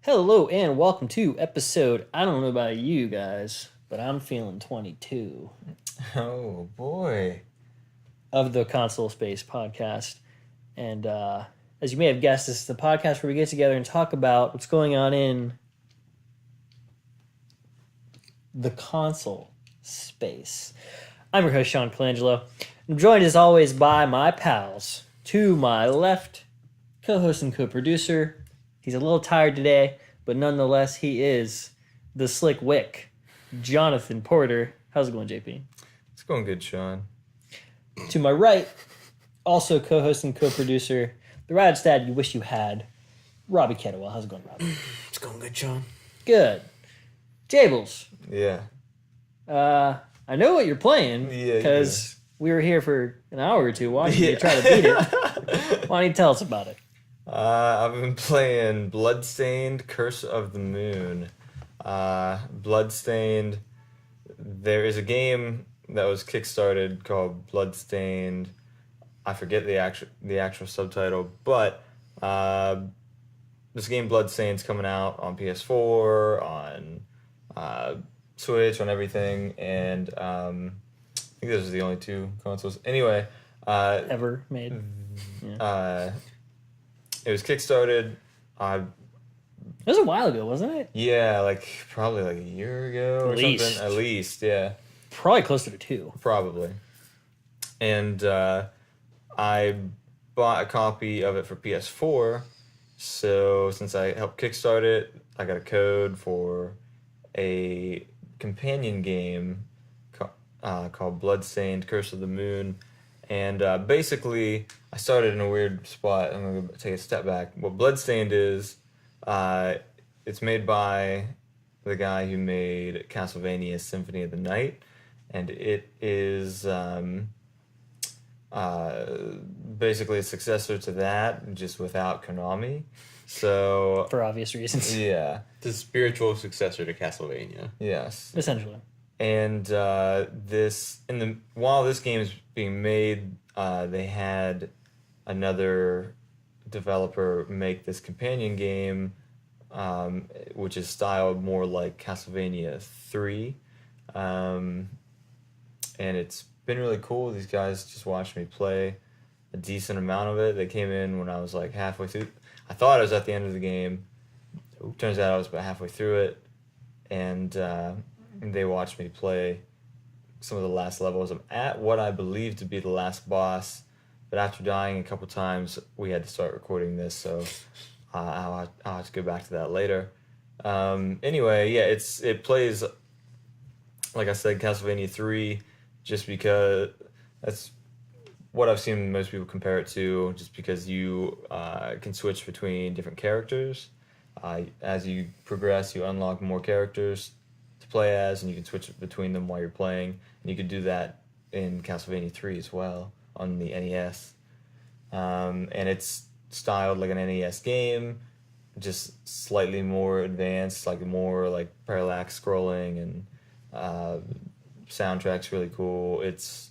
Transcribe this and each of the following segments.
Hello and welcome to episode, I don't know about you guys, but I'm feeling 22 Oh boy. of the Console Space podcast. And as you may have guessed, this is the podcast where we get together and talk about what's going on in the console space. I'm your host, Sean Colangelo. I'm joined as always by my pals. To my left, co-host and co-producer. He's a little tired today, but nonetheless, he is the slick wick, Jonathan Porter. How's it going, JP? It's going good, Sean. To my right, also co-host and co-producer, the rad dad you wish you had, Robbie Kettlewell. How's it going, Robbie? It's going good, Sean. Good. Jables. Yeah. I know what you're playing Yeah, because we were here for an hour or two watching you try to beat it. Why don't you tell us about it? I've been playing Bloodstained Curse of the Moon. Bloodstained. There is a game that was kickstarted called Bloodstained. I forget the actual subtitle, but this game Bloodstained's coming out on PS4, on Switch, on everything, and I think those are the only two consoles. Anyway, Ever made. Yeah. It was kickstarted. It was a while ago, wasn't it? Yeah, probably a year ago or something. At least, yeah. Probably closer to 2. Probably. And I bought a copy of it for PS4. So since I helped kickstart it, I got a code for a companion game called Bloodstained Curse of the Moon. And basically, I started in a weird spot. I'm going to take a step back. What Bloodstained is, it's made by the guy who made Castlevania Symphony of the Night. And it is basically a successor to that, just without Konami. So For obvious reasons. yeah, It's a spiritual successor to Castlevania. yes. Essentially. And while this game is being made, they had another developer make this companion game, which is styled more like Castlevania 3. And it's been really cool. These guys just watched me play a decent amount of it. They came in when I was like halfway through. I thought I was at the end of the game. Turns out I was about halfway through it. And they watched me play some of the last levels. I'm at what I believe to be the last boss, but after dying a couple times, we had to start recording this, so I'll have to go back to that later. Anyway, yeah, it plays, like I said, Castlevania 3, just because that's what I've seen most people compare it to, just because you can switch between different characters. As you progress, you unlock more characters to play as, and you can switch between them while you're playing. And you could do that in Castlevania 3 as well on the NES. And it's styled like an NES game, just slightly more advanced, like more like parallax scrolling, and soundtrack's really cool. It's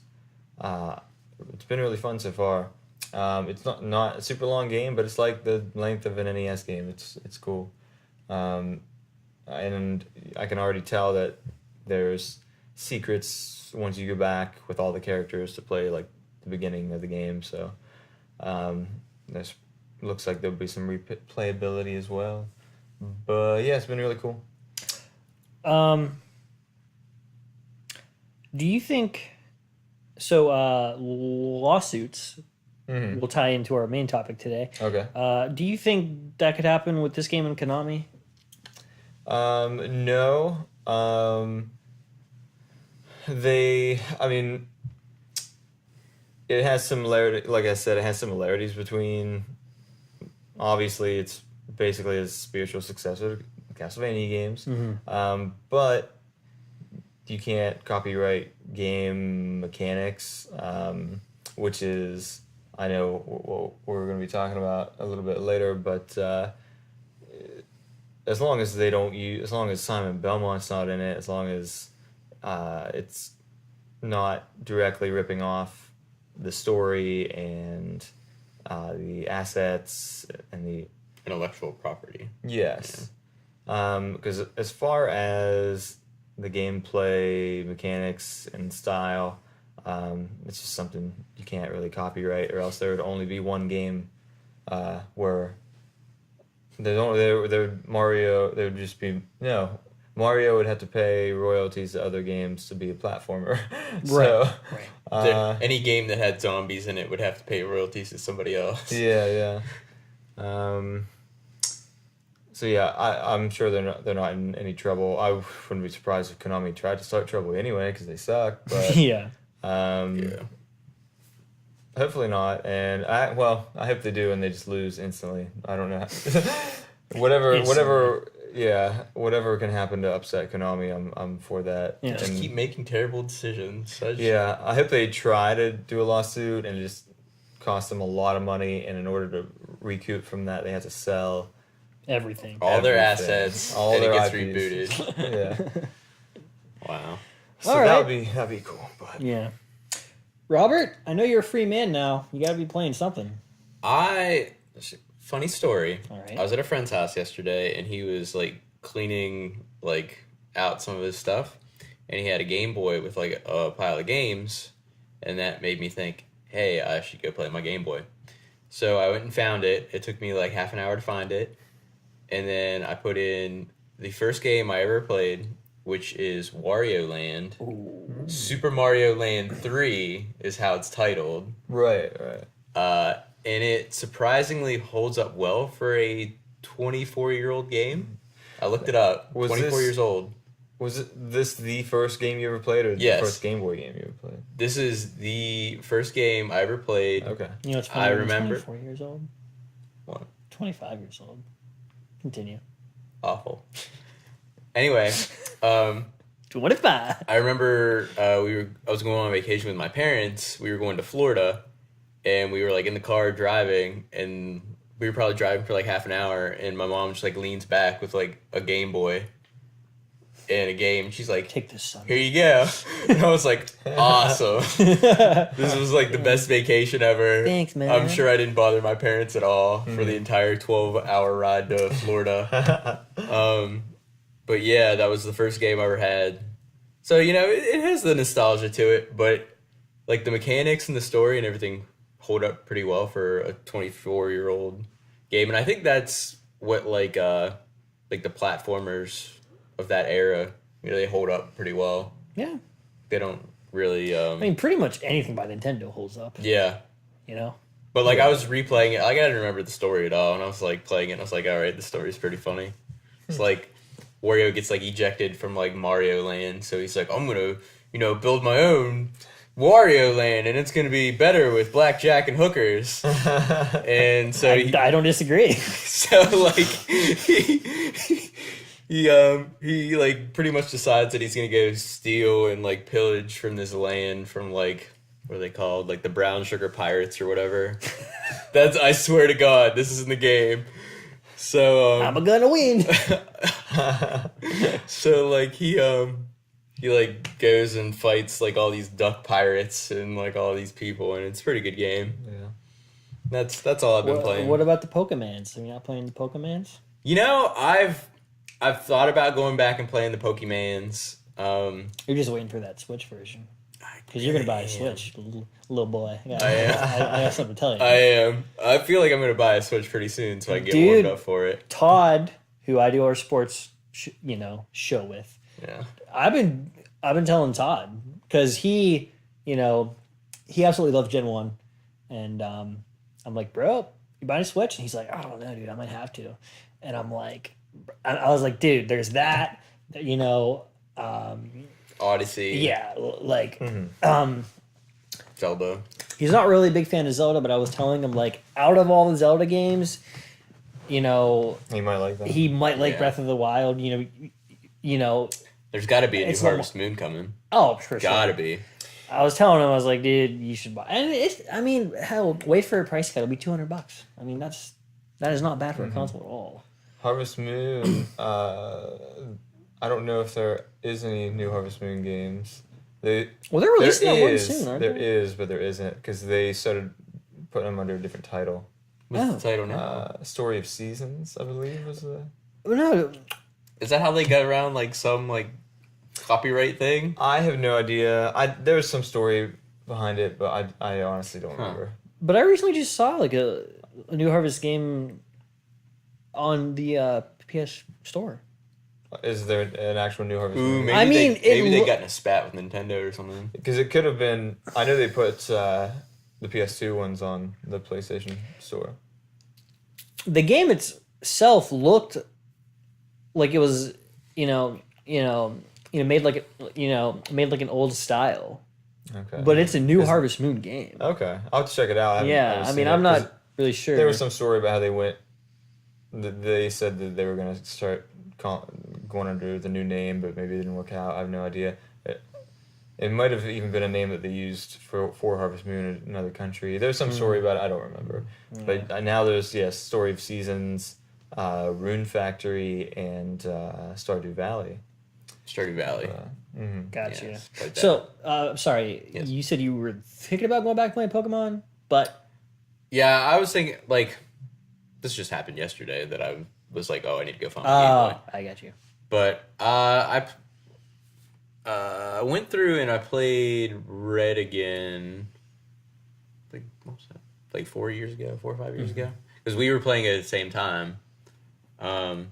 been really fun so far. It's not a super long game, but it's like the length of an NES game. It's cool. And I can already tell that there's secrets once you go back with all the characters to play like the beginning of the game. So there's looks like there'll be some replayability as well. But yeah, it's been really cool. Do you think so? Lawsuits will tie into our main topic today. Okay. Do you think that could happen with this game and Konami? No. It has similarity. Like I said, it has similarities between. Obviously, it's basically a spiritual successor to Castlevania games. But you can't copyright game mechanics, which is, I know what we're going to be talking about a little bit later, but as long as as long as Simon Belmont's not in it, as long as it's not directly ripping off the story and the assets and the Intellectual property. yes, Because as far as the gameplay mechanics and style, it's just something you can't really copyright, or else there would only be one game where there would Mario. There would just be no. Mario would have to pay royalties to other games to be a platformer. So, Any game that had zombies in it would have to pay royalties to somebody else. Yeah. So yeah, I'm sure they're not in any trouble. I wouldn't be surprised if Konami tried to start trouble anyway because they suck. But Yeah. Hopefully not. And I hope they do and they just lose instantly. I don't know. whatever can happen to upset Konami, I'm for that. Yeah. Just keep making terrible decisions. I hope they try to do a lawsuit and it just cost them a lot of money, and in order to recoup from that, they have to sell everything. All their assets, all and their it gets IPs. rebooted. Yeah. Wow. So All right. that'd be cool. But Yeah. Robert, I know you're a free man now. You got to be playing something. Funny story. All right. I was at a friend's house yesterday, and he was like cleaning out some of his stuff, and he had a Game Boy with like a pile of games, and that made me think, hey, I should go play my Game Boy. So I went and found it. It took me like half an hour to find it, and then I put in the first game I ever played, which is Wario Land. Ooh. Super Mario Land 3 is how it's titled. right. And it surprisingly holds up well for a 24-year-old game. I looked it up. Was 24 this- years old. Was this the first game you ever played, or Yes. the first Game Boy game you ever played? This is the first game I ever played. Okay. You know, it's funny. I I'm remember- 24 years old. What? 25 years old. Continue. Awful. Anyway, 25. I remember I was going on vacation with my parents. We were going to Florida, and we were like in the car driving, and we were probably driving for like half an hour, and my mom just like leans back with like a Game Boy and a game. She's like, Take this, son. here you go. And I was like, awesome. This was like the best vacation ever. Thanks, man. I'm sure I didn't bother my parents at all for the entire 12-hour ride to Florida. But yeah, that was the first game I ever had. So, it has the nostalgia to it, but like the mechanics and the story and everything hold up pretty well for a 24-year-old game. And I think that's what like the platformers of that era, they hold up pretty well. Yeah. They don't really I mean, pretty much anything by Nintendo holds up. yeah. You know? But like I was replaying it, like I didn't remember the story at all, and I was like playing it and I was like, all right, the story's pretty funny. It's like Wario gets like ejected from like Mario Land, so he's like, I'm gonna, build my own Wario Land, and it's gonna be better with blackjack and hookers. And so I don't disagree. so like he like pretty much decides that he's gonna go steal and like pillage from this land from like, what are they called, like the Brown Sugar Pirates or whatever. I swear to God, this is in the game. So I'm gonna win. so like he like goes and fights like all these duck pirates and like all these people, and it's a pretty good game. Yeah. That's all I've been playing. What about the Pokemans? Are you not playing the Pokemans? I've thought about going back and playing the Pokemans. You're just waiting for that Switch version. Because you're going to buy a Switch, little boy. I got something to tell you. I am. I feel like I'm going to buy a Switch pretty soon so I can get Dude. warmed up for it. Todd, who I do our sports, show with, Yeah. I've been telling Todd because he absolutely loves Gen 1. And I'm like, bro, you buying a Switch? And he's like, I don't know, dude, I might have to. And I'm like, I was like, dude, there's that, Odyssey. yeah, like, Zelda. he's not really a big fan of Zelda, but I was telling him, like, out of all the Zelda games, He might like that. he might like Yeah. Breath of the Wild, There's got to be a new It's not- Harvest Moon coming. oh, for sure. Gotta be. I was telling him, I was like, dude, you should buy. And hell, wait for a price cut. It'll be $200. I mean, that is not bad for a console at all. Harvest Moon. I don't know if there is any new Harvest Moon games. Well, they're releasing that one is, soon, aren't there they? is, but there isn't because they started putting them under a different title. What's Oh. the title now? Story of Seasons, I believe, was the. No, Is that how they got around like some like copyright thing? I have no idea. There was some story behind it, but I honestly don't remember. But I recently just saw like a new Harvest game on the PS Store. Is there an actual New Harvest Ooh, Moon? maybe they got in a spat with Nintendo or something. Because it could have been. I know they put the PS2 ones on the PlayStation Store. The game itself looked like it was, made like an old style. Okay. But it's a new Harvest Moon game. Okay, I'll have to check it out. I'm not really sure. There was some story about how they went. They said that they were going to start going under the new name, but maybe it didn't work out. I have no idea. It might have even been a name that they used for Harvest Moon in another country. There's some story about it. I don't remember. But now there's Story of Seasons, Rune Factory, and Stardew Valley. Stardew Valley. Gotcha. Yes, like that. So, sorry, Yes. you said you were thinking about going back playing Pokemon, but Yeah, I was thinking like this just happened yesterday that I was like, oh, I need to go find my Game Boy. I got you. But I went through and I played Red again. Like what was that? Like 4 or 5 years ago, because we were playing it at the same time. And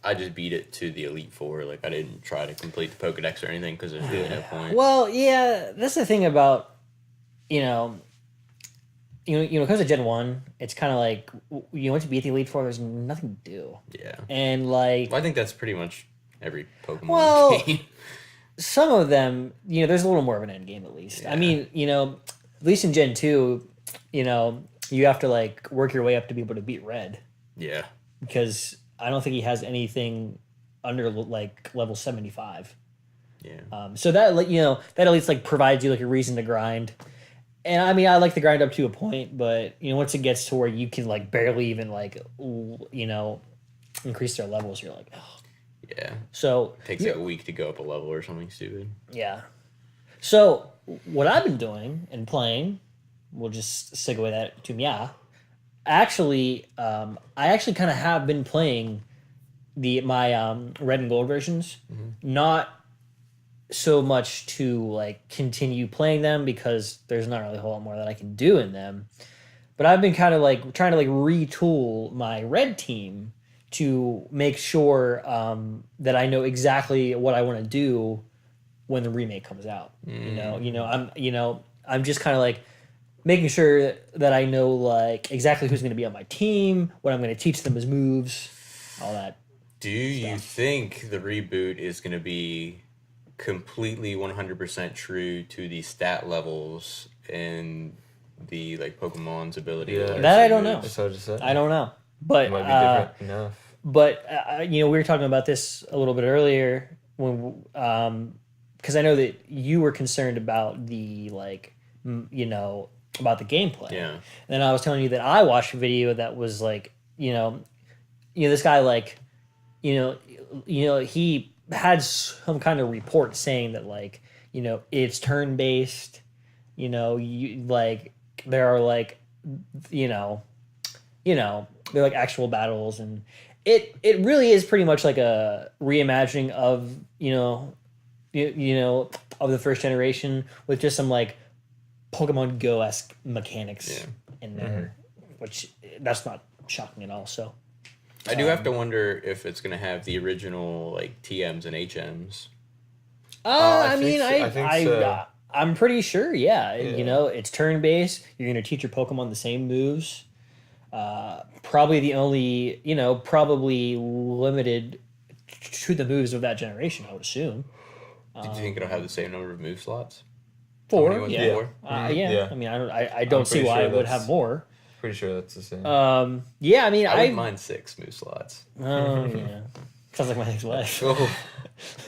I just beat it to the Elite Four. Like I didn't try to complete the Pokedex or anything because there's really no point. Well, yeah, that's the thing about when it comes to Gen 1, it's kind of like once you beat the Elite Four, there's nothing to do. Yeah. And like Well, I think that's pretty much every Pokemon Well, game. some of them, there's a little more of an end game at least. Yeah. I mean, at least in Gen 2, you have to like work your way up to be able to beat Red Yeah. because I don't think he has anything under like level 75. Yeah. So that that at least like provides you like a reason to grind. And I mean, I like to grind up to a point, but once it gets to where you can like barely even like increase their levels, you're like, oh. Yeah. So Takes like a week to go up a level or something stupid. yeah. So what I've been doing and playing, we'll just segue that to I actually kind of have been playing my red and gold versions, not so much to like continue playing them because there's not really a whole lot more that I can do in them. But I've been kind of like trying to like retool my red team to make sure that I know exactly what I want to do when the remake comes out. I'm just kind of like making sure that I know like exactly who's going to be on my team, what I'm going to teach them as moves, all that. Do you think the reboot is going to be completely 100% true to the stat levels and the like Pokemon's ability? Yeah. to learn That I some don't know. moves? It's hard to say. I don't know, but It might be different enough. But we were talking about this a little bit earlier when because I know that you were concerned about the like about the gameplay. Yeah. And I was telling you that I watched a video that was like this guy like he had some kind of report saying that like it's turn based. You like there are like they're like actual battles and it really is pretty much like a reimagining of of the first generation with just some like Pokemon Go-esque mechanics in there, which that's not shocking at all. So I do have to wonder if it's going to have the original like TMs and HMs. I think so. I'm pretty sure. Yeah, it's turn based. You're going to teach your Pokemon the same moves. Probably the only probably limited to the moves of that generation. I would assume. Do you think it'll have the same number of move slots? 4, How many was yeah. it, 4? Yeah. I mean, I don't see pretty why sure it would that's- have more. Pretty sure that's the same. Yeah, I mean, I wouldn't mind 6 move slots. Oh, yeah. Sounds like my ex-wife. Oh,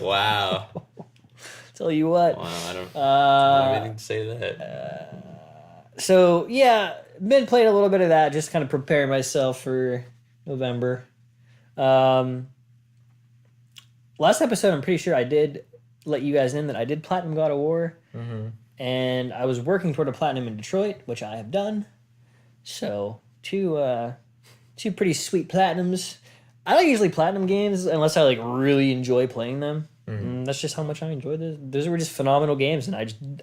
wow. Tell you what. Wow, I don't have anything to say to that. So, yeah, been playing a little bit of that, just kind of preparing myself for November. Last episode, I'm pretty sure I did let you guys in that I did Platinum God of War. And I was working toward a Platinum in Detroit, which I have done. So, two pretty sweet Platinums. I don't usually platinum games unless I like really enjoy playing them. That's just how much I enjoy this. Those were just phenomenal games, and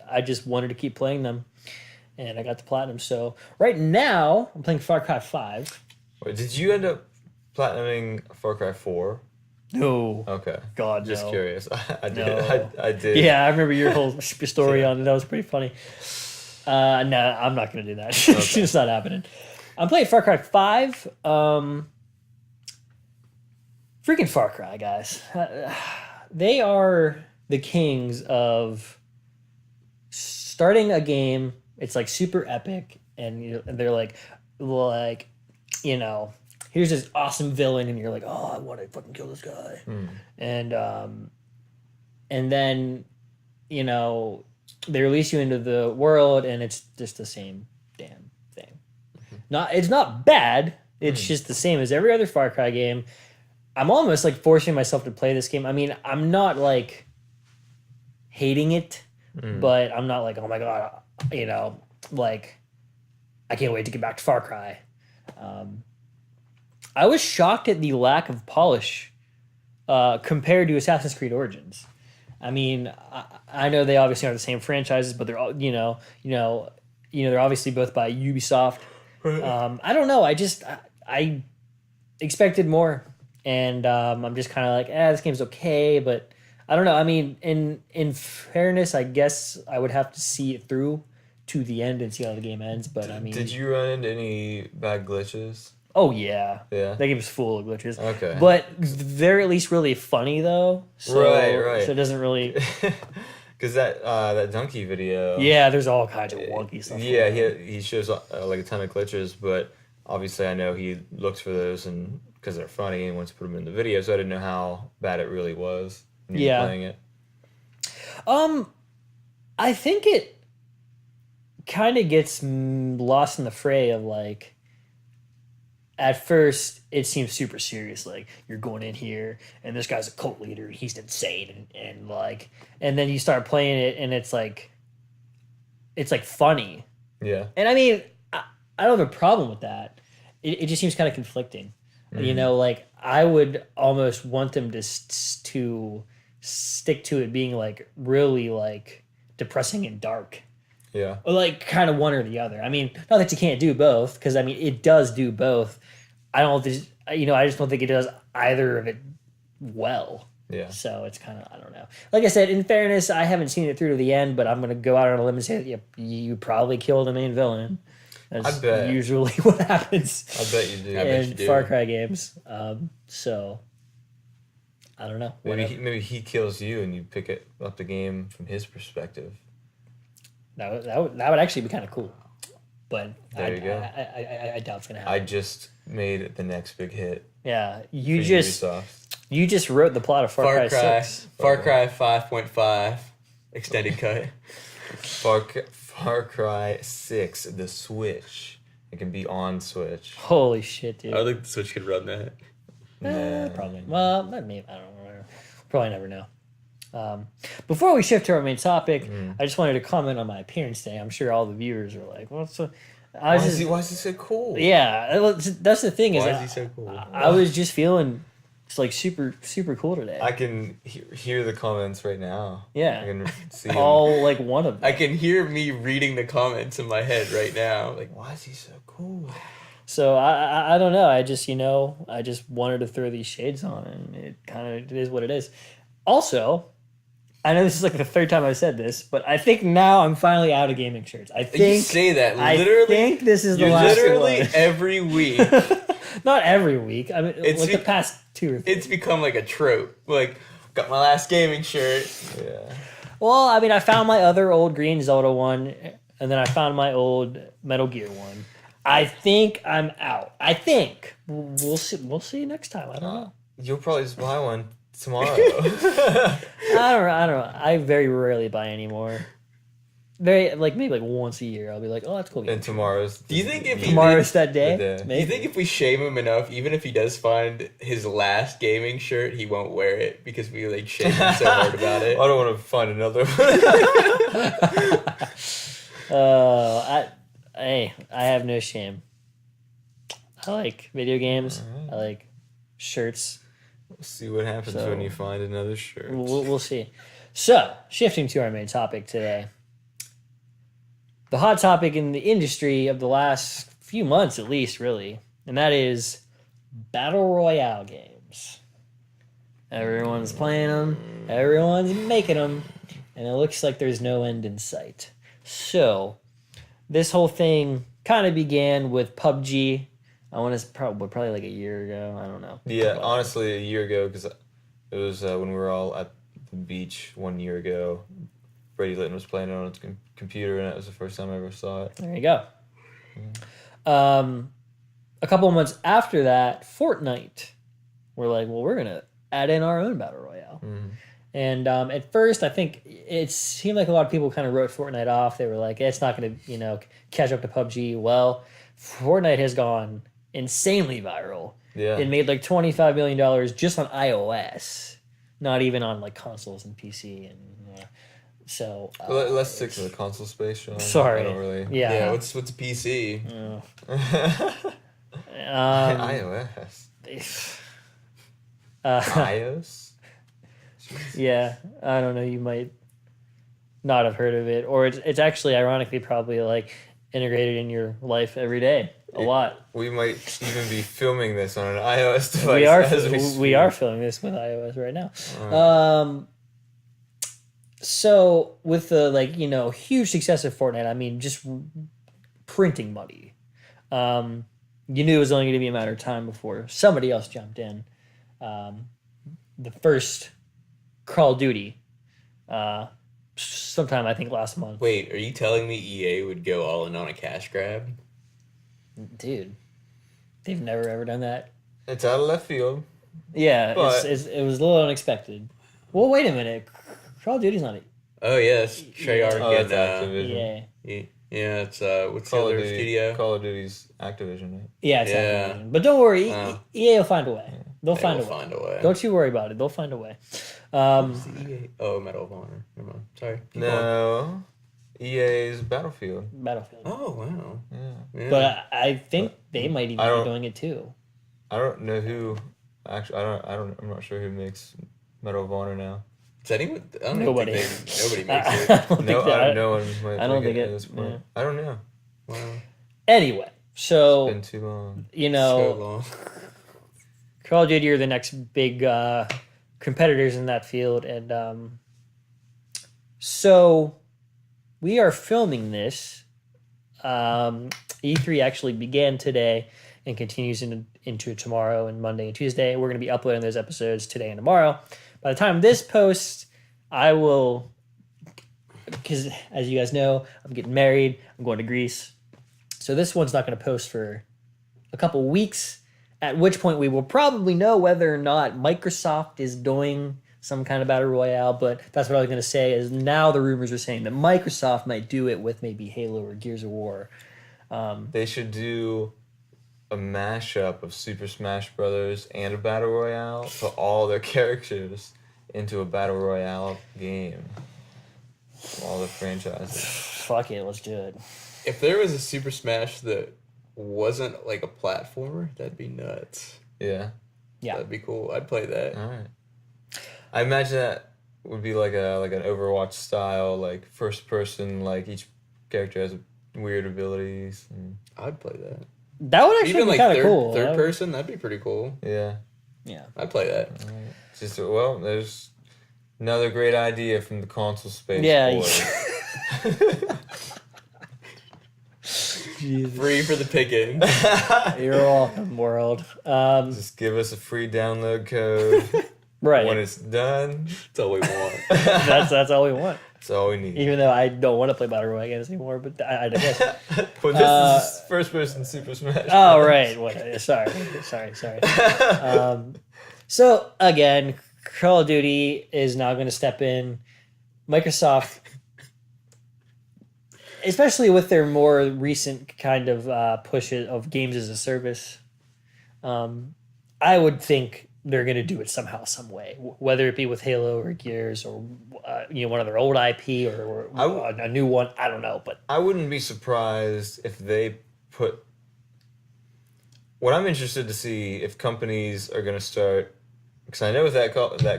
I just wanted to keep playing them, and I got the platinum. So right now I'm playing Far Cry 5. Wait, did you end up platinuming Far Cry 4? No, Okay. God, Just no. curious. I did. No. I did. Yeah, I remember your whole story Yeah. on it. That was pretty funny. No, I'm not gonna do that. It's not happening. I'm playing Far Cry 5. Freaking Far Cry, guys. They are the kings of starting a game. It's like super epic, and they're like, you know, here's this awesome villain, and you're like, oh, I want to fucking kill this guy, and then, you know, they release you into the world, and it's just the same damn thing. It's not bad. It's just the same as every other Far Cry game. I'm almost like forcing myself to play this game. I mean, I'm not like hating it, but I'm not like, oh my god, you know, like I can't wait to get back to Far Cry. I was shocked at the lack of polish compared to Assassin's Creed Origins. I mean, I know they obviously aren't the same franchises, but they're all, they're obviously both by Ubisoft. I don't know. I expected more, and I'm just kind of like, this game's okay, but I don't know. I mean, in fairness, I guess I would have to see it through to the end and see how the game ends. But I mean, Did you run into any bad glitches? oh yeah, Yeah. that game's full of glitches. Okay. But they're at least really funny though. So, Right. So it doesn't really. Because that donkey video. Yeah, there's all kinds of wonky stuff. Yeah, he shows like a ton of glitches, but obviously I know he looks for those and because they're funny and wants to put them in the video, so I didn't know how bad it really was when you were playing it. I think it kind of gets lost in the fray of like. At first, it seems super serious. Like you're going in here, and this guy's a cult leader. He's insane, and then you start playing it, and it's like funny. Yeah. And I mean, I don't have a problem with that. It just seems kind of conflicting. You know, like I would almost want them to stick to it being like really like depressing and dark. Yeah. Or like kind of one or the other. I mean, not that you can't do both, because I mean it does do both. I just don't think it does either of it well. Yeah. So it's kind of, I don't know. Like I said, in fairness, I haven't seen it through to the end, but I'm gonna go out on a limb and say that you probably kill the main villain. That's I bet. usually what happens. I bet you do. In Far Cry games. So I don't know. Maybe he kills you and you pick up the game from his perspective. That would actually be kind of cool. But There you go. I doubt it's gonna happen. I just made the next big hit. Yeah, for you Ubisoft. just wrote the plot of Far Cry 6. Far Cry 5.5 extended cut. Far Cry 6, the Switch. It can be on Switch. Holy shit, dude. I don't think the Switch could run that. Probably. Well, maybe, I don't know. Probably never know. Before we shift to our main topic, I just wanted to comment on my appearance today. I'm sure all the viewers are like, "What's the?" Why is he so cool? Yeah, that's the thing. Why is he so cool? I was just feeling it's like super cool today. I can hear the comments right now. Yeah. I can see them. all like one of them. I can hear me reading the comments in my head right now. Like, Why is he so cool? So I don't know. I just wanted to throw these shades on, and it is what it is. Also, I know this is like the third time I've said this, but I think now I'm finally out of gaming shirts. I think you say that I literally. think this is the You're last literally one. every week. Not every week. I mean, It's like be- the past 2 or 3. It's become like a trope. Like, got my last gaming shirt. Yeah. Well, I mean, I found my other old Green Zelda one, and then I found my old Metal Gear one. I think I'm out. I think we'll see. We'll see next time. I don't know. You'll probably just buy one tomorrow. I don't know. I very rarely buy anymore. Maybe like once a year. I'll be like, oh, that's cool. And tomorrow's. Do you think if he Tomorrow's that day. The day. Do Maybe. you think if we shame him enough, even if he does find his last gaming shirt, he won't wear it because we like shame him so hard about it? I don't want to find another one. I have no shame. I like video games. I like shirts. We'll see what happens when you find another shirt. We'll see. So, shifting to our main topic today. The hot topic in the industry of the last few months, at least, really. And that is Battle Royale games. Everyone's playing them. Everyone's making them. And it looks like there's no end in sight. So, this whole thing kind of began with PUBG. I want to probably like a year ago. I don't know. Yeah, honestly, a year ago, because it was when we were all at the beach 1 year ago. Brady Litton was playing it on his computer, and that was the first time I ever saw it. There you go. A couple of months after that, Fortnite, we're like, well, we're going to add in our own Battle Royale. Mm-hmm. And at first, I think it seemed like a lot of people kind of wrote Fortnite off. They were like, it's not going to, catch up to PUBG. Well, Fortnite has gone insanely viral. Yeah. It made like $25 million just on iOS, not even on like consoles and PC. And so let's stick to the console space, Sean. Sorry. I don't really. Yeah. What's PC? iOS. iOS. Yeah, I don't know. You might not have heard of it, or it's actually ironically probably like integrated in your life every day a lot. We might even be filming this on an iOS device. We are filming this with iOS right now. So with the huge success of Fortnite, I mean just printing money. You knew it was only going to be a matter of time before somebody else jumped in. The first Call of Duty, sometime I think last month. Wait, are you telling me EA would go all in on a cash grab? Dude, they've never ever done that. It's out of left field. Yeah, but it was a little unexpected. Well, wait a minute. Call of Duty's not it. Oh yes, Treyarch it's and Activision. yeah, it's what's Call the of other Duty, studio? Call of Duty's Activision, right? Yeah, it's Yeah. Activision. But don't worry, Oh. EA will find a way. They'll They find will a way. find a way. Don't you worry about it. They'll find a way. What's the EA? Oh, Medal of Honor. Never mind. Sorry. Keep going. No, EA's Battlefield. Battlefield. Oh wow. Yeah. Yeah. But I think they might even I be don't- doing it too. I don't know who. Actually, I'm not sure who makes Medal of Honor now. Does anyone? I don't Nobody. Nobody makes I it. don't think No, that. no one might. I don't think at it- this point. yeah. I don't know. Wow. Anyway, It's so been too long. So long. Call of Duty are the next big competitors in that field, and so we are filming this. E3 actually began today and continues into tomorrow and Monday and Tuesday. We're going to be uploading those episodes today and tomorrow. By the time this posts, I will, because as you guys know, I'm getting married. I'm going to Greece. So this one's not going to post for a couple weeks, at which point we will probably know whether or not Microsoft is doing some kind of Battle Royale. But that's what I was going to say is now the rumors are saying that Microsoft might do it with maybe Halo or Gears of War. They should do a mashup of Super Smash Brothers and a Battle Royale, put all their characters into a Battle Royale game. All the franchises. Fuck it, let's do it. If there was a Super Smash that wasn't like a platformer, that'd be nuts. Yeah. Yeah. That'd be cool. I'd play that. All right. I imagine that would be like an Overwatch style, like first person, like each character has weird abilities. And, I'd play that. That would actually Even be like kind of cool. third person, that'd be pretty cool. yeah. Yeah. I'd play that. All right. Just there's another great idea from the console space. Yeah. boys. Jesus. Free for the picking. You're welcome, world. Just give us a free download code. Right. When it's done, That's all we want. That's all we want. that's all we need. Even though I don't want to play Battle Royale games anymore, but I guess. But this is first person Super Smash. Oh right. What? Sorry. So again, Call of Duty is now going to step in. Microsoft, especially with their more recent kind of push of games as a service, I would think they're going to do it somehow, some way, whether it be with Halo or Gears or one of their old IP or a new one. I don't know, but I wouldn't be surprised if they put what I'm interested to see if companies are going to start, because I know with that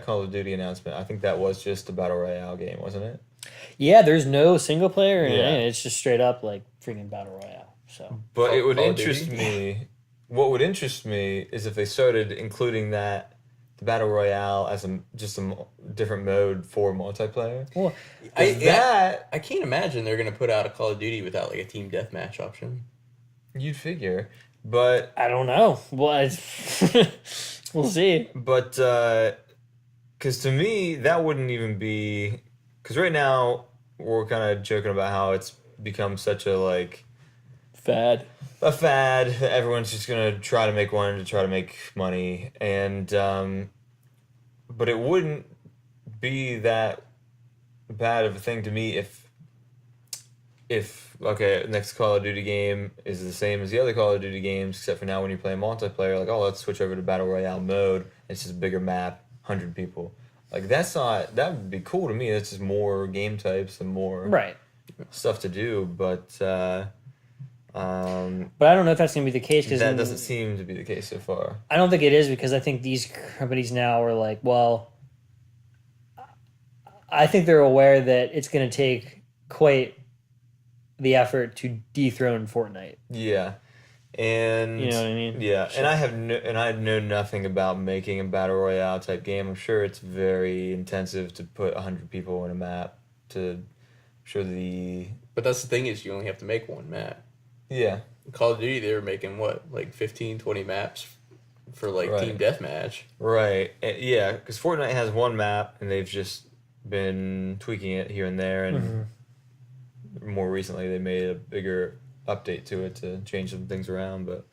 Call of Duty announcement, I think that was just a Battle Royale game, wasn't it? Yeah, there's no single player, and Yeah. it's just straight up like freaking Battle Royale. So But it would Call of interest Duty? me. What would interest me is if they started including the Battle Royale as just a different mode for multiplayer. well, I can't imagine they're gonna put out a Call of Duty without like a team deathmatch option. You'd figure, but I don't know. Well, we'll see. because to me that wouldn't even be, because right now we're kind of joking about how it's become such a Fad. a fad. Everyone's just gonna try to make one to try to make money, and but it wouldn't be that bad of a thing to me if okay, next Call of Duty game is the same as the other Call of Duty games, except for now when you're playing multiplayer, like, oh, let's switch over to Battle Royale mode. It's just a bigger map, 100 people. Like, that would be cool to me. That's just more game types and more Right. stuff to do, but But I don't know if that's going to be the case because that doesn't seem to be the case so far. I don't think it is because I think these companies now are like, well, I think they're aware that it's going to take quite the effort to dethrone Fortnite. Yeah. And You know what I mean? Yeah, and I know nothing about making a battle royale type game. I'm sure it's very intensive to put 100 people in a map. I'm sure But that's the thing is you only have to make one map. Yeah. Call of Duty, they were making what, like 15, 20 maps for like Right. team deathmatch. Right. Yeah, because Fortnite has one map, and they've just been tweaking it here and there, and more recently they made a bigger update to it to change some things around. But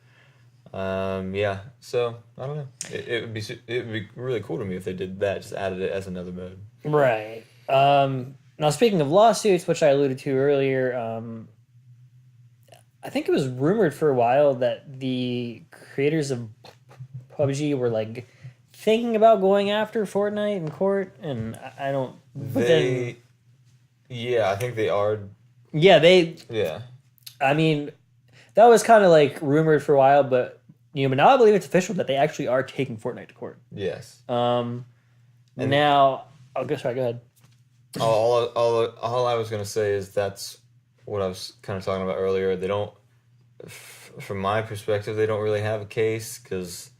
yeah, so I don't know. It would be really cool to me if they did that, just added it as another mode. Right. Now, speaking of lawsuits, which I alluded to earlier, I think it was rumored for a while that the creators of PUBG were like thinking about going after Fortnite in court, and I don't. But then, Yeah, I think they are. yeah, they. Yeah. I mean, that was kind of like rumored for a while, but but now I believe it's official that they actually are taking Fortnite to court. Yes. Now, sorry, go ahead. All I was gonna say is that's what I was kind of talking about earlier. They don't, from my perspective, they don't really have a case because,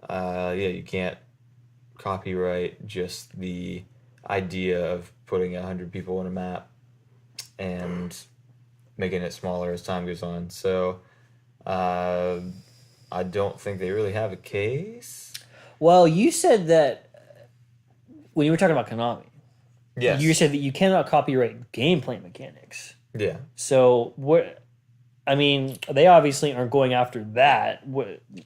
you can't copyright just the idea of putting 100 people on a map and making it smaller as time goes on. So, I don't think they really have a case. Well, you said that when you were talking about Konami. Yes. You said that you cannot copyright gameplay mechanics. Yeah. So what? I mean, they obviously aren't going after that.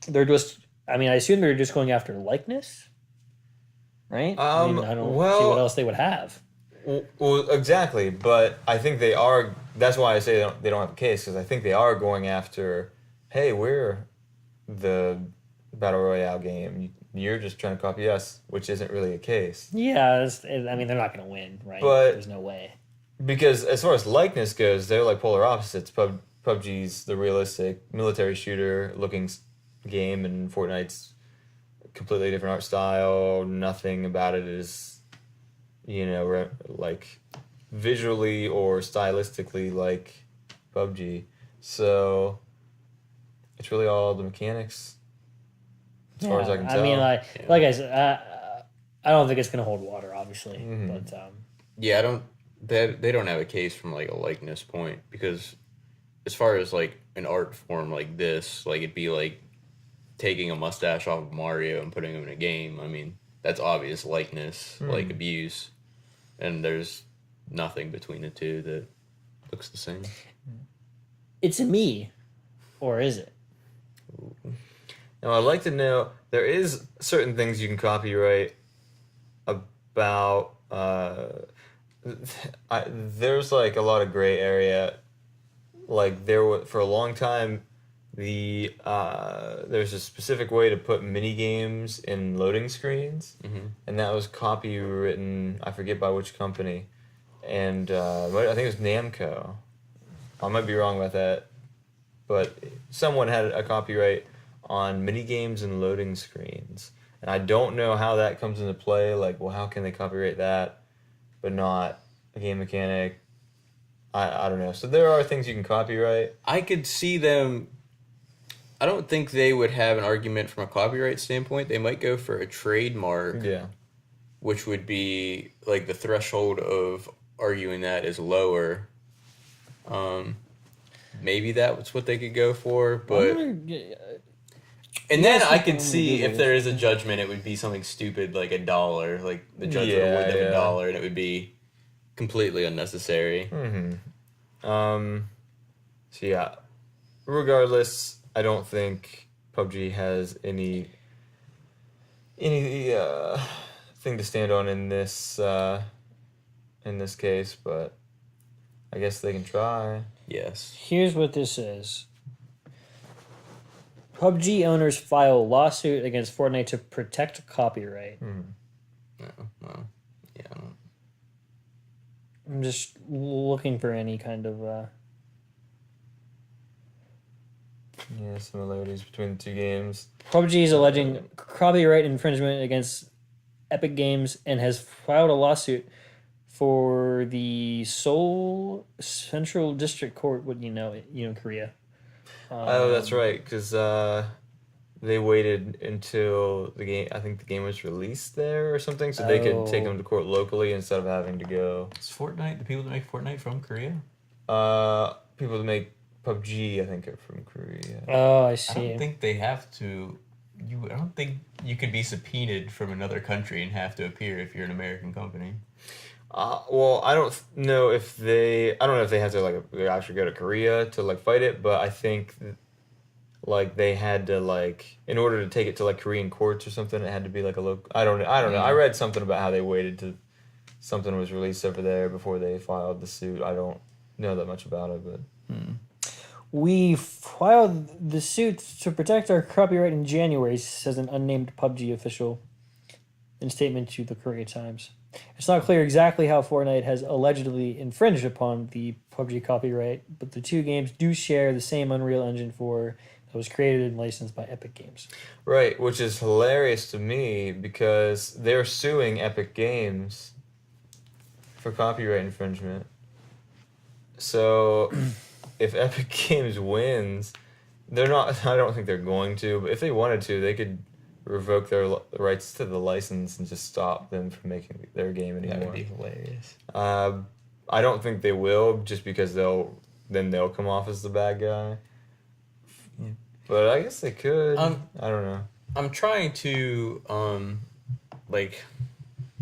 They're just. I mean, I assume they're just going after likeness, right? I don't see what else they would have. Well, exactly, but I think they are. That's why I say they don't have a case, because I think they are going after. Hey, we're the battle royale game. You're just trying to copy us, which isn't really a case. Yeah, I mean, they're not going to win, right? But there's no way. Because as far as likeness goes, they're like polar opposites. PUBG's the realistic military shooter looking game, and Fortnite's a completely different art style. Nothing about it is, like visually or stylistically like PUBG. So it's really all the mechanics, as far as I can tell. I mean, like I said, I don't think it's going to hold water, obviously. But Yeah, they don't have a case from like a likeness point, because as far as like an art form like this, like it'd be like taking a mustache off of Mario and putting him in a game. I mean, that's obvious likeness, like abuse, and there's nothing between the two that looks the same. it's a me, or is it? Now, I'd like to know, there is certain things you can copyright about. There's like a lot of gray area. Like for a long time, there's a specific way to put mini games in loading screens, and that was copywritten. I forget by which company, and I think it was Namco. I might be wrong about that, but someone had a copyright on mini games and loading screens. And I don't know how that comes into play. Like, well, how can they copyright that, but not a game mechanic? I don't know. So there are things you can copyright. I could see them. I don't think they would have an argument from a copyright standpoint. They might go for a trademark, Yeah. which would be like the threshold of arguing that is lower. Maybe that's what they could go for, but and then I could see if there is a judgment, it would be something stupid like $1. Like the judge would award them $1, and it would be completely unnecessary. Mm-hmm. So yeah, regardless, I don't think PUBG has any thing to stand on in this case, but I guess they can try. Yes. Here's what this is. PUBG owners file a lawsuit against Fortnite to protect copyright. Hmm. No. Well, yeah. I'm just looking for any kind of... Yeah, similarities between the two games. PUBG is alleging copyright infringement against Epic Games and has filed a lawsuit for the Seoul Central District Court. What do you know, Korea? Oh, that's right, because they waited until the game. I think the game was released there or something, so they could take them to court locally instead of having to go. Is Fortnite the people that make Fortnite from Korea? People that make PUBG, I think, are from Korea. Oh, I I see. don't think they have to. I don't think you could be subpoenaed from another country and have to appear if you're an American company. Well, I don't know if they. I don't know if they have to they actually go to Korea to fight it, but I think they had to in order to take it to Korean courts or something, it had to be a local. I don't know. I read something about how they waited till something was released over there before they filed the suit. I don't know that much about it, but. We filed the suit to protect our copyright in January, says an unnamed PUBG official in a statement to the Korea Times. It's not clear exactly how Fortnite has allegedly infringed upon the PUBG copyright, but the two games do share the same Unreal Engine 4 that was created and licensed by Epic Games. Right, which is hilarious to me because they're suing Epic Games for copyright infringement. So... if Epic Games wins, they're not. I don't think they're going to. But if they wanted to, they could revoke their rights to the license and just stop them from making their game anymore. That would be hilarious. I don't think they will, just because they'll come off as the bad guy. Yeah. But I guess they could. I don't know. I'm trying to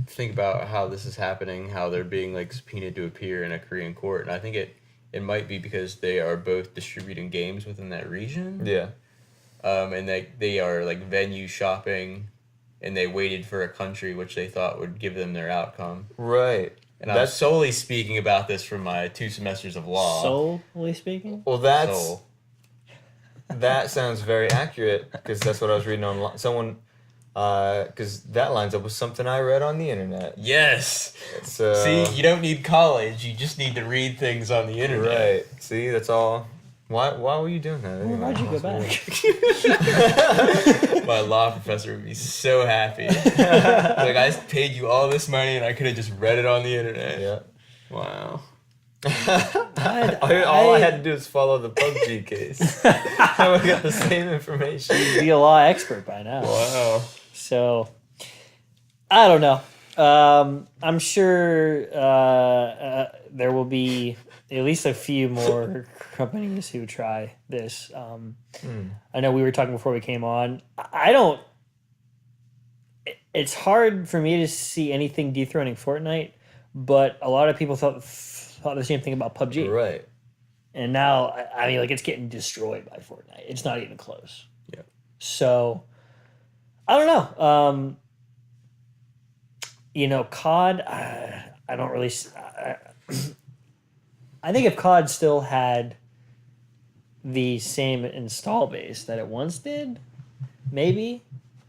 think about how this is happening, how they're being subpoenaed to appear in a Korean court, and I think it might be because they are both distributing games within that region. Yeah. And they are venue shopping, and they waited for a country which they thought would give them their outcome. Right. And I'm solely speaking about this from my 2 semesters of law. Solely speaking? Well, that sounds very accurate because that's what I was reading online. Someone, because that lines up with something I read on the internet. Yes. So, see, you don't need college. You just need to read things on the internet. Right. See, that's all. Why were you doing that? Well, why'd you go back? My law professor would be so happy. I paid you all this money and I could have just read it on the internet. Yeah. Wow. All I had to do is follow the PUBG case. I would get the same information. You'd be a law expert by now. Wow. So, I don't know. I'm sure there will be at least a few more companies who try this. I know we were talking before we came on. It's hard for me to see anything dethroning Fortnite, but a lot of people thought the same thing about PUBG. Right. And now, it's getting destroyed by Fortnite. It's not even close. Yeah. So, I don't know. COD, I don't really... I think if COD still had the same install base that it once did, maybe.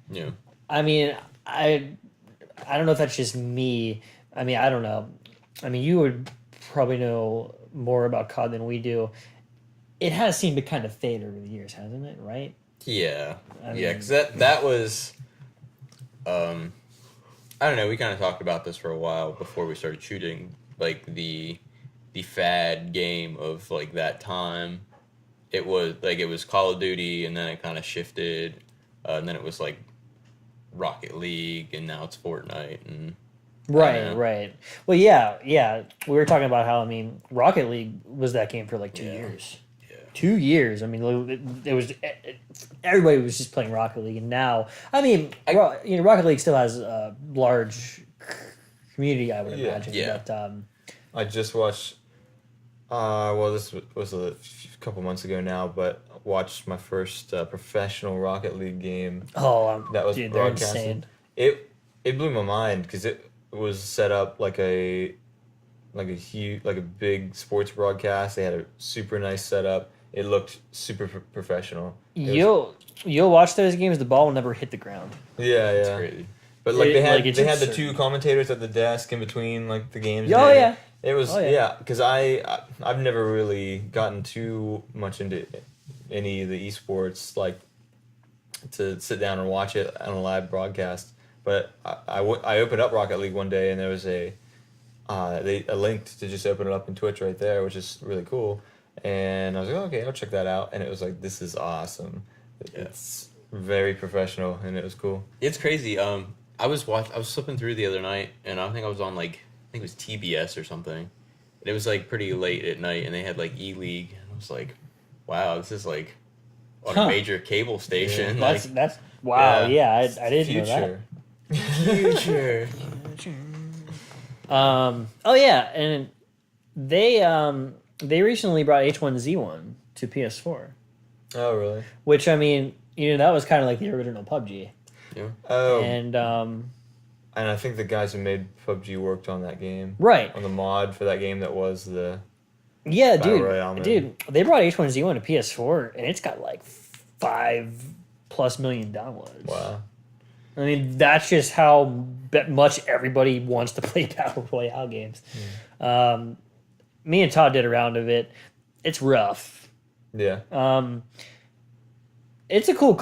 Yeah. I don't know if that's just me. I don't know. You would probably know more about COD than we do. It has seemed to kind of fade over the years, hasn't it? Right? Yeah, I yeah, mean- because that was, I don't know. We kind of talked about this for a while before we started shooting. Like the fad game of like that time. It was Call of Duty, and then it kind of shifted, and then it was like Rocket League, and now it's Fortnite, and Right, know. right. Well, yeah. We were talking about how, I mean, Rocket League was that game for like 2 years. yeah, 2 years. I mean, it was everybody was just playing Rocket League, and now, I mean, Rocket League still has a large community, I would Yeah. imagine. Yeah. But, I just watched. Well, this was a couple months ago now, but watched my first professional Rocket League game. That was dude, they're broadcasted. insane. It blew my mind because it was set up like a huge, like a big sports broadcast. They had a super nice setup. It looked super professional. You'll watch those games. The ball will never hit the ground. Yeah, it's yeah. crazy. But like It's they had the absurd. two commentators at the desk in between like the games. Oh, and yeah. It was Oh, yeah. because I've never really gotten too much into any of the esports like to sit down and watch it on a live broadcast. But I opened up Rocket League one day and there was a link to just open it up in Twitch right there, which is really cool. And I was like, oh, okay, I'll check that out. And it was like, this is awesome. It's very professional and it was cool. It's crazy. I was flipping through the other night, and I think I was on like I think it was TBS or something. And it was like pretty late at night, and they had like E-League. And I was like, wow, this is like on a major cable station. Yeah. Like That's wow. Yeah. Yeah, I didn't know that. Future. Oh yeah, and they recently brought H1Z1 to PS4, Oh, really? which, I mean, that was kind of like the original PUBG. yeah. Oh, And and I think the guys who made PUBG worked on that game. right. On the mod for that game that was the... Yeah, Battle Royale, man. dude, they brought H1Z1 to PS4 and it's got like 5+ million downloads. Wow. I mean, that's just how much everybody wants to play Battle Royale games. Me and Todd did a round of it. It's rough. Yeah. It's a cool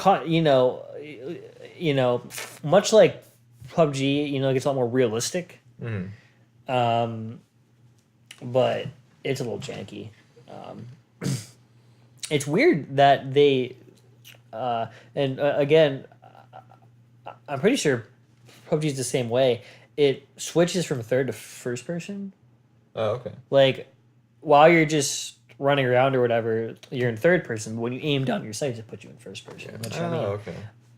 much like PUBG, it gets a lot more realistic. Mhm. But it's a little janky. It's weird that they again, I'm pretty sure PUBG's the same way. It switches from third to first person. Oh, okay. Like, while you're just running around or whatever, you're in third person. But when you aim down your sights, it puts you in first person. Which, I mean, okay.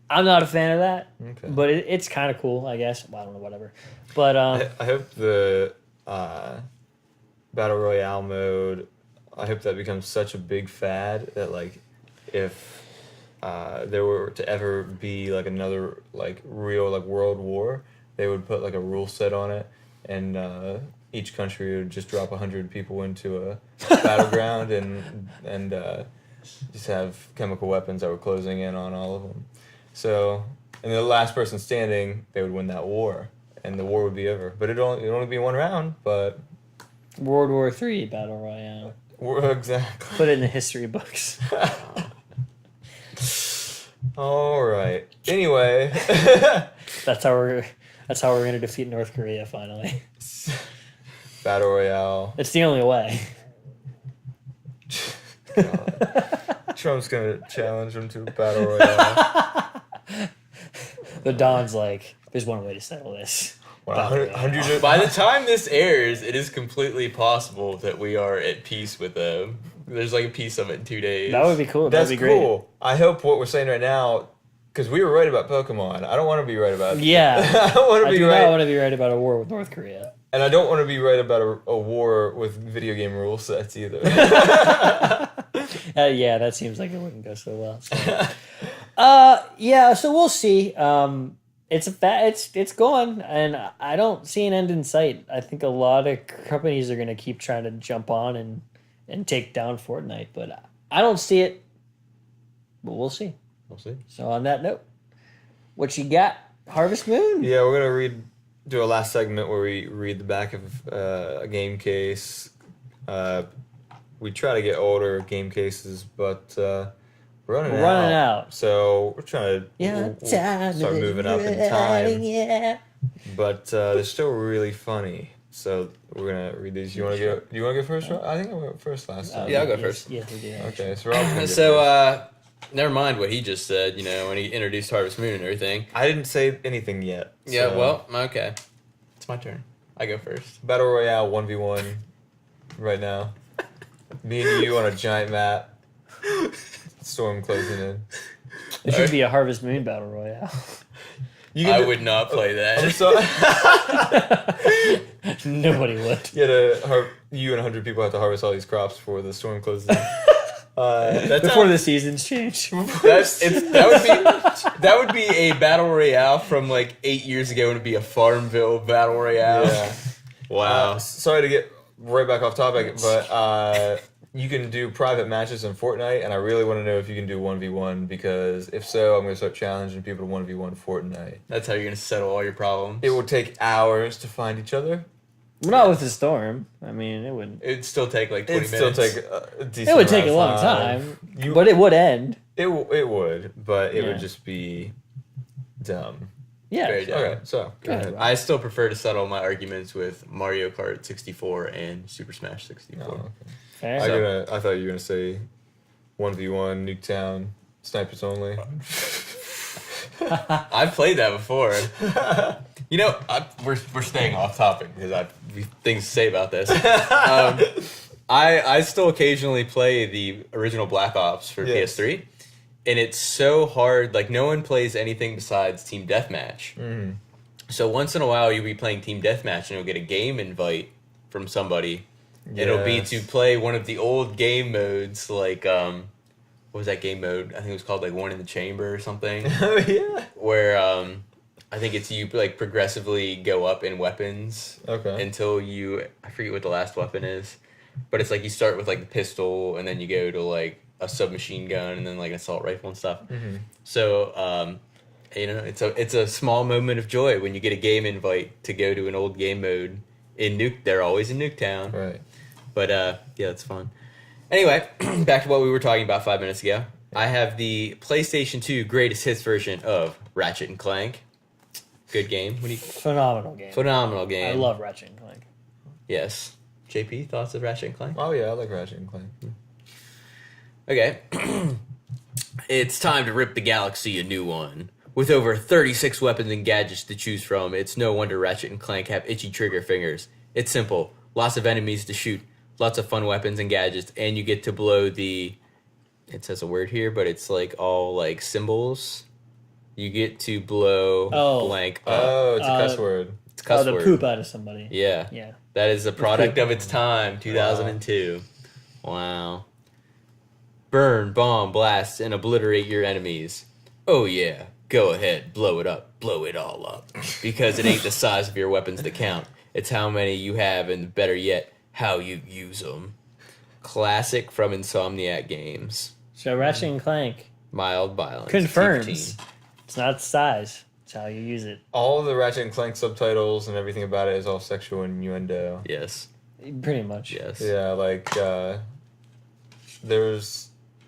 I'm not a fan of that. Okay. But it's kind of cool, I guess. Well, I don't know, whatever. But I hope the Battle Royale mode, I hope that becomes such a big fad that, like, if there were to ever be, like, another, like, real, like, world war, they would put, like, a rule set on it, and each country would just drop 100 people into a battleground and just have chemical weapons that were closing in on all of them. So, and the last person standing, they would win that war, and the war would be over. But it'd only be one round, but... World War III Battle Royale. Exactly. Put it in the history books. All right. Anyway, That's how we're gonna defeat North Korea finally. Battle Royale. It's the only way. God. Trump's gonna challenge him to a Battle Royale. The Don's like, there's one way to settle this. Wow, 100 By the time this airs, it is completely possible that we are at peace with them. There's like a peace summit in 2 days. That would be cool. That's That'd be great. cool. I hope what we're saying right now, because we were right about Pokemon. I don't want to be right about. Yeah. I don't want I to be do right, not want to be right about a war with North Korea. and I don't want to be right about a war with video game rule sets either. Yeah, that seems like it wouldn't go so well. So. Yeah, so we'll see. It's going, and I don't see an end in sight. I think a lot of companies are going to keep trying to jump on and take down Fortnite, but I don't see it. But we'll see. We'll see. So on that note, what you got, Harvest Moon? Yeah, we're gonna do a last segment where we read the back of a game case. We try to get older game cases, but running We're running out. So we're trying to we'll start moving up in time. Yeah. But they're still really funny. So we're gonna read these. You want to go? Do you want to go first? I think I went first last time. Yeah, I'll go first. Yes, we do. Okay, so Rob's gonna go So, first. never mind what he just said, when he introduced Harvest Moon and everything. I didn't say anything yet. Yeah, so- well, okay. It's my turn. I go first. Battle Royale 1v1 right now. Me and you on a giant map. Storm closing in. It should be a Harvest Moon Battle Royale. I would not play that. I'm sorry. Nobody would. You and 100 people have to harvest all these crops before the storm closes in. Before the seasons change. That would be a battle royale from like 8 years ago. It would be a Farmville battle royale. Yeah. Wow. Sorry to get right back off topic, but you can do private matches in Fortnite, and I really want to know if you can do 1v1, because if so, I'm going to start challenging people to 1v1 Fortnite. That's how you're gonna settle all your problems. It will take hours to find each other. Not with the storm. I mean, it would. It'd still take like 20 It'd minutes. still take a decent It would take a amount long of time, You- but it would end. It would, but it Yeah. would just be dumb. Yeah. Very dumb. Okay, so go ahead, ahead. I still prefer to settle my arguments with Mario Kart 64 and Super Smash 64. Oh, okay. Fair. I thought you were gonna say 1v1 Nuketown snipers only. I've played that before. We're staying off topic because I've things to say about this. I still occasionally play the original Black Ops for Yes. PS3, and it's so hard. Like, no one plays anything besides Team Deathmatch. Mm. So once in a while, you'll be playing Team Deathmatch, and you'll get a game invite from somebody. It'll be to play one of the old game modes, like what was that game mode? I think it was called like One in the Chamber or something. Oh yeah. Where I think it's you like progressively go up in weapons Okay. until I forget what the last weapon is, but it's like you start with like the pistol and then you go to like a submachine gun and then like an assault rifle and stuff. Mm-hmm. So it's a small moment of joy when you get a game invite to go to an old game mode in Nuke. They're always in Nuketown. Right. But yeah, it's fun. Anyway, back to what we were talking about 5 minutes ago. I have the PlayStation 2 greatest hits version of Ratchet and Clank. Good game. Phenomenal game. Phenomenal game. I love Ratchet and Clank. Yes. JP, thoughts of Ratchet and Clank? Oh yeah, I like Ratchet and Clank. Okay. It's time to rip the galaxy a new one. With over 36 weapons and gadgets to choose from, it's no wonder Ratchet and Clank have itchy trigger fingers. It's simple. Lots of enemies to shoot. Lots of fun weapons and gadgets. And you get to blow it says a word here, but it's like all like symbols. You get to blow blank up. Oh, it's a cuss word. It's a cuss the word. poop out of somebody. Yeah. Yeah. That is a product of its time, 2002. Wow. Burn, bomb, blast, and obliterate your enemies. Oh yeah, go ahead, blow it up, blow it all up. Because it ain't the size of your weapons that count. It's how many you have, and better yet, how you use them. Classic from Insomniac Games. So Ratchet and Clank Mild violence. confirms T15. it's not the size; it's how you use it. All of the Ratchet and Clank subtitles and everything about it is all sexual innuendo. Yes. Pretty much. Yes. Yeah, like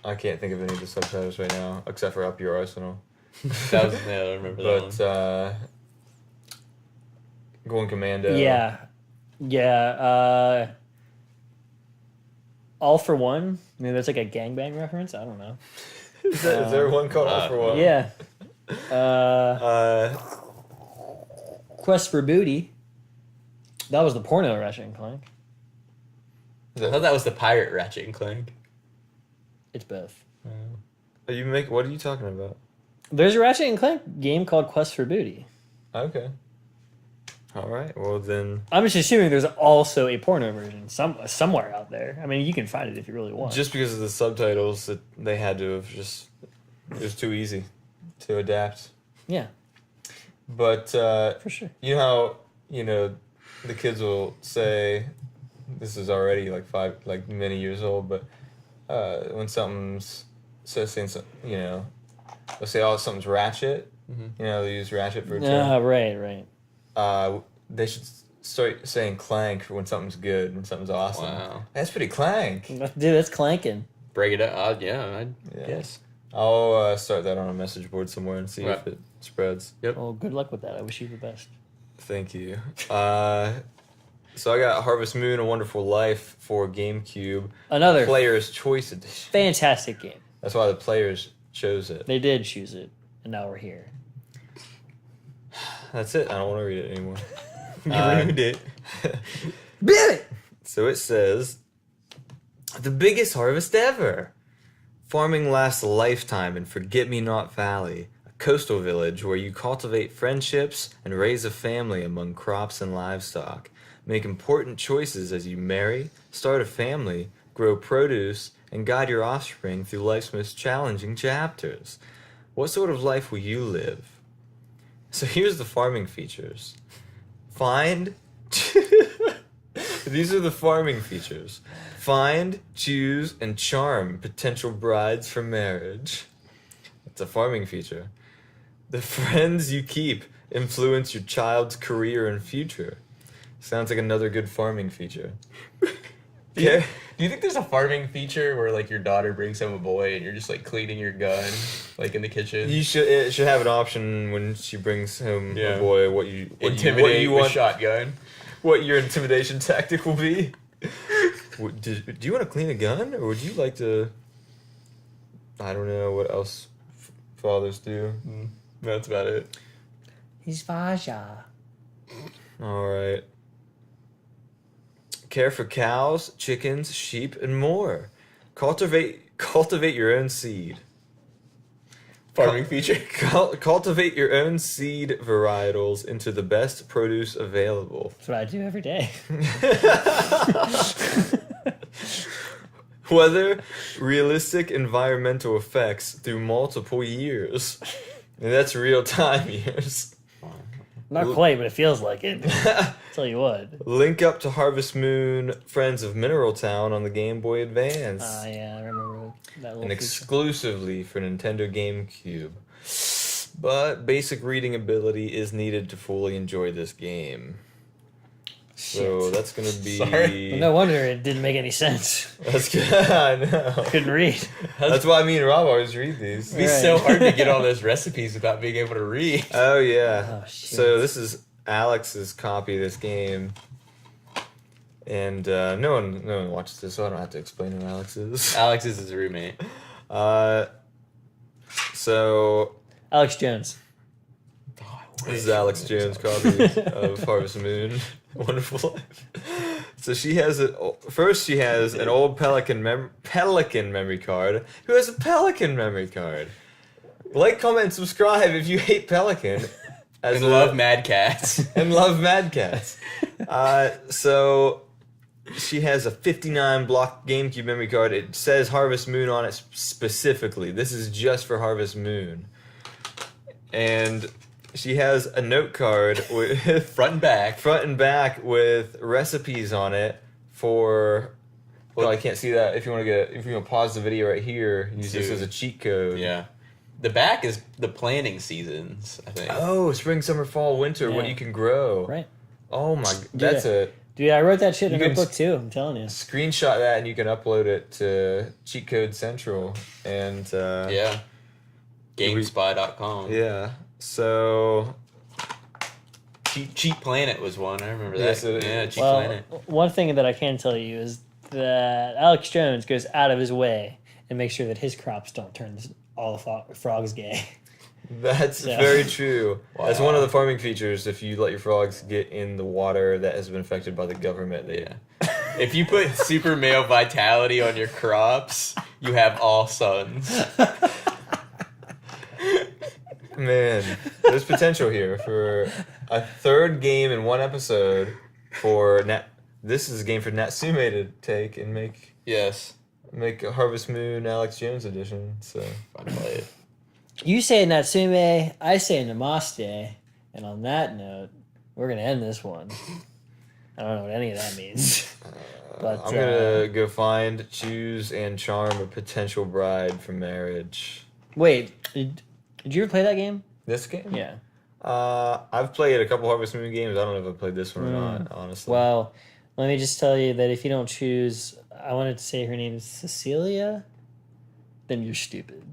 I can't think of any of the subtitles right now, except for Up Your Arsenal. That was, yeah, I remember that one. But Going Commando. Yeah. All for One. Maybe that's like a gangbang reference. I don't know. Is there one called All for One? Yeah. Uh, Quest for Booty. That was the porno Ratchet and Clank. I thought that was the pirate Ratchet and Clank. It's both. what are you talking about? There's a Ratchet and Clank game called Quest for Booty. Okay. All right. Well then, I'm just assuming there's also a porno version somewhere out there. I mean, you can find it if you really want. just because of the subtitles, that they had to have it was too easy to adapt. Yeah, But for sure. you know how the kids will say, this is already like many years old, but when something's they'll say, oh, something's ratchet. Mm-hmm. They use ratchet for a term. Right. They should start saying clank for when something's good, when something's awesome. Wow. That's pretty clank. Dude, that's clanking. Break it up. Yeah, I Yeah. guess. I'll start that on a message board somewhere and see if it spreads. Well, good luck with that. I wish you the best. Thank you. So I got Harvest Moon: A Wonderful Life for GameCube. Another Player's Choice Edition. fantastic game. That's why the players chose it. They did choose it, and now we're here. That's it. I don't want to read it anymore. You ruined it. So it says, the biggest harvest ever. Farming lasts a lifetime in Forget-Me-Not Valley, a coastal village where you cultivate friendships and raise a family among crops and livestock. Make important choices as you marry, start a family, grow produce, and guide your offspring through life's most challenging chapters. What sort of life will you live? So here's the farming features. These are the farming features. Find, choose, and charm potential brides for marriage. It's a farming feature. The friends you keep influence your child's career and future. Sounds like another good farming feature. Do you think there's a farming feature where like your daughter brings home a boy and you're just like cleaning your gun like in the kitchen? It should have an option when she brings home a boy what you intimidate want, with shotgun. What your intimidation tactic will be. Do you want to clean a gun, or would you like to? I don't know what else fathers do. That's about it. He's Vaja. All right. Care for cows, chickens, sheep, and more. Cultivate your own seed. Farming feature. Cultivate your own seed varietals into the best produce available. That's what I do every day. Weather realistic environmental effects through multiple years. And that's real time years. Not quite, but it feels like it. Tell you what. Link up to Harvest Moon Friends of Mineral Town on the Game Boy Advance. Yeah, I remember that little And feature. exclusively for Nintendo GameCube. But basic reading ability is needed to fully enjoy this game. So Shit. that's gonna be. Sorry. Well, no wonder it didn't make any sense. That's good. I know. Couldn't read. That's why me and Rob always read these. It'd be Right. so hard to get all those recipes without being able to read. Oh yeah. Oh, shit. So this is Alex's copy of this game, and no one watches this, so I don't have to explain who Alex is. Alex is his roommate. So Alex Jones. this is Alex Jones' copy of Harvest Moon. Wonderful Life. So she has she has an old Pelican memory card. Who has a Pelican memory card? Like, comment, and subscribe if you hate Pelican. And love Mad Cats. And love Mad Cats. So she has a 59 block GameCube memory card. It says Harvest Moon on it specifically. This is just for Harvest Moon. And she has a note card with Front and back with recipes on it for. Well, I can't see that. If you want to pause the video right here, use this as a cheat code. Yeah. The back is the planting seasons, I think. Oh, spring, summer, fall, winter. What Yeah. you can grow. Right. Oh my, that's a Dude, I wrote that shit in You a can notebook too, I'm telling you. screenshot that and you can upload it to Cheat Code Central and Yeah. GameSpy.com. yeah. So Cheat Planet was one. I remember that. Yes, it Yeah, is. Cheat Well, Planet. one thing that I can tell you is that Alex Jones goes out of his way and makes sure that his crops don't turn all the frogs gay. that's Yeah. very true. That's Wow. one of the farming features. If you let your frogs get in the water that has been affected by the government, they If you put super male vitality on your crops, you have all sons. Man, there's potential here for a third game in one episode for This is a game for Natsume to take and make a Harvest Moon Alex Jones edition. So Fun to play it. You say Natsume, I say Namaste, and on that note, we're gonna end this one. I don't know what any of that means. But I'm gonna go find, choose, and charm a potential bride for marriage. wait, did you ever play that game? This game? Yeah. I've played a couple Harvest Moon games. I don't know if I played this one or not, honestly. Well, let me just tell you that if you don't choose, I wanted to say her name is Cecilia, then you're stupid.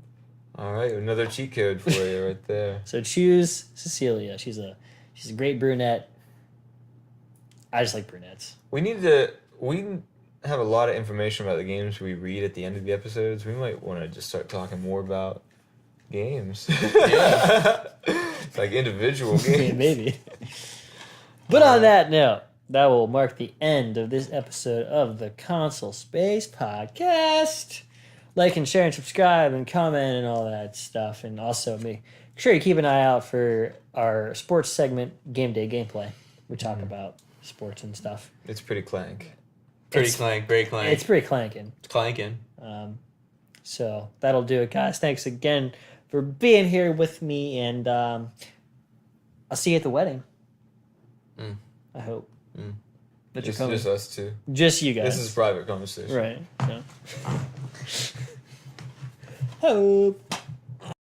All right, another cheat code for you right there. So choose Cecilia. She's a great brunette. I just like brunettes. We have a lot of information about the games we read at the end of the episodes. We might want to just start talking more about games. Yeah. Like individual games. Maybe. But on that note, that will mark the end of this episode of the Console Space Podcast. Like and share and subscribe and comment and all that stuff. And also make sure you keep an eye out for our sports segment, Game Day Gameplay. We talk about sports and stuff. It's pretty clank. Pretty clank, great clank. It's pretty clanking. It's clanking. So that'll do it, guys. Thanks again for being here with me. And I'll see you at the wedding. I hope. That you're coming. Just us two. Just you guys. This is private conversation. Right. Yeah. Hope.